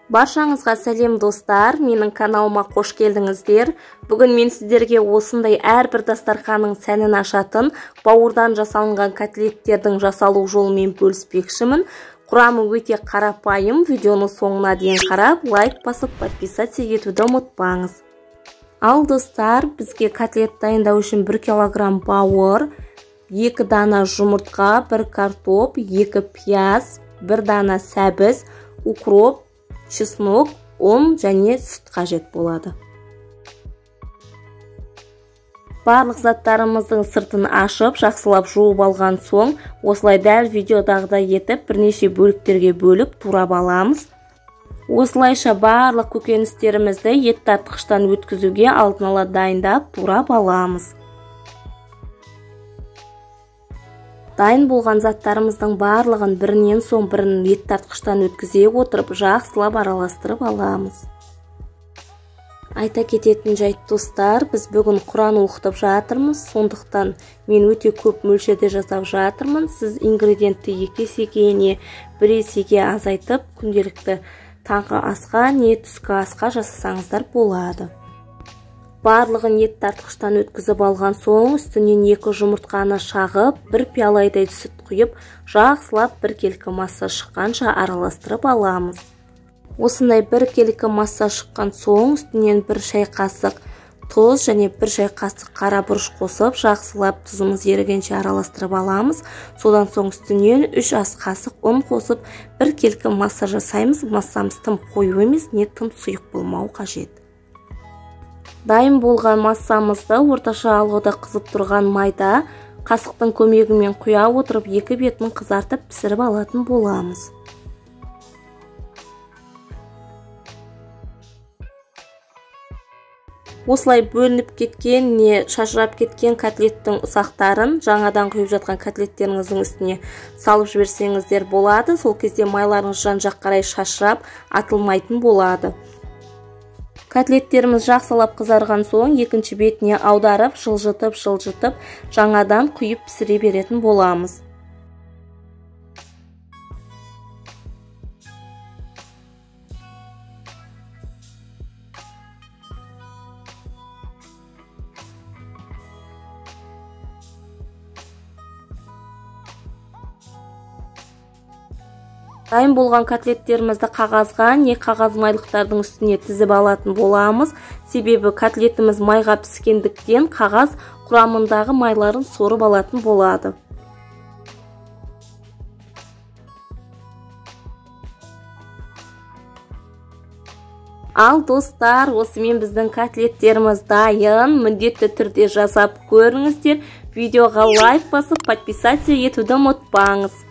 Баршаңызға сәлем достар, менің каналыма қош келдіңіздер. Бүгін мен сіздерге осындай әрбір дастарханның сәнін ашатын бауырдан жасалынған котлеттердің жасалу жолымен бөліспекшімін. Құрамы өте қарапайым. Видеоны соңына дейін қарап, лайк басып, подписаться етуді ұмытпаңыз. Ал достар, бізге котлет дайындау үшін 1 килограмм бауыр, 2 дана жұмыртқа, 1 картоп, 2 пияз, 1 дана сәбіз, укроп, чеснок, ұн және сүт қажет болады. Барлық заттарымыздың сыртын ашып, жақсылап жуып алған соң, осылай дәл видеодағыдай етіп, бірнеше бөліктерге бөліп турап аламыз. Осылайша барлық көкөністерімізді ет тартқыштан өткізуге алдын ала дайындап турап аламыз. Дайын болған заттарымыздың барлығын бірінен соң бірін ет тартқыштан өткізе отырып, жақсылап араластырып аламыз. Айта кететін жайт достар, біз бүгін Құран оқытып жатырмыз, сондықтан мен өте көп мөлшерде жасап жатырмын. Сіз ингредиентті 2 есеге не 1 есеге азайтып, күнделікті таңғы асқа не түскі асқа жасасаңыздар болады. Барлығын ет тартқыштан өткізіп алған соң, үстінен 2 жұмыртқаны шағып, 1 пиалайдай сүт құйып, жақсылап 1 келкі масса шыққанша араластырып аламыз. Осындай 1 келкі масса шыққан соң, үстінен 1 шай қасық тұз және 1 шай қасық қара бұрыш қосып, жақсылап тұзымыз ерігенше араластырып аламыз. Содан соң үстінен 3 ас қасық ұн қосып, 1 келкі масса жасаймыз. Массамыз тым қою емес, не тым сұйық болмау қажет. Дайын болған массамызды орташа алғыда қызып тұрған майда қасықтың көмегімен құя отырып, 2 бетін қызартып пісіріп алатын боламыз. Осылай бөлініп кеткен не шашырап кеткен котлеттің ұсақтарын жаңадан құйып жатқан котлеттеріңіздің үстіне салып жіберсеңіздер болады. Сол кезде майларыңыз жан-жақ қарай шашырап атылмайтын болады. Котлеттеріміз жақсылап қызарған соң, екінші бетіне аударып, жылжытып, жаңадан құйып пісіре беретін боламыз. Дайын болған котлеттерімізді қағазға не қағаз майлықтардың үстіне тізіп алатын боламыз. Себебі котлетіміз майға піскендіктен қағаз құрамындағы майларын сорып алатын болады. Ал достар, осымен біздің котлеттеріміз дайын. Міндетті түрде жасап көріңіздер. Видеоға лайк басып, подписаться етуді ұмытпаңыз.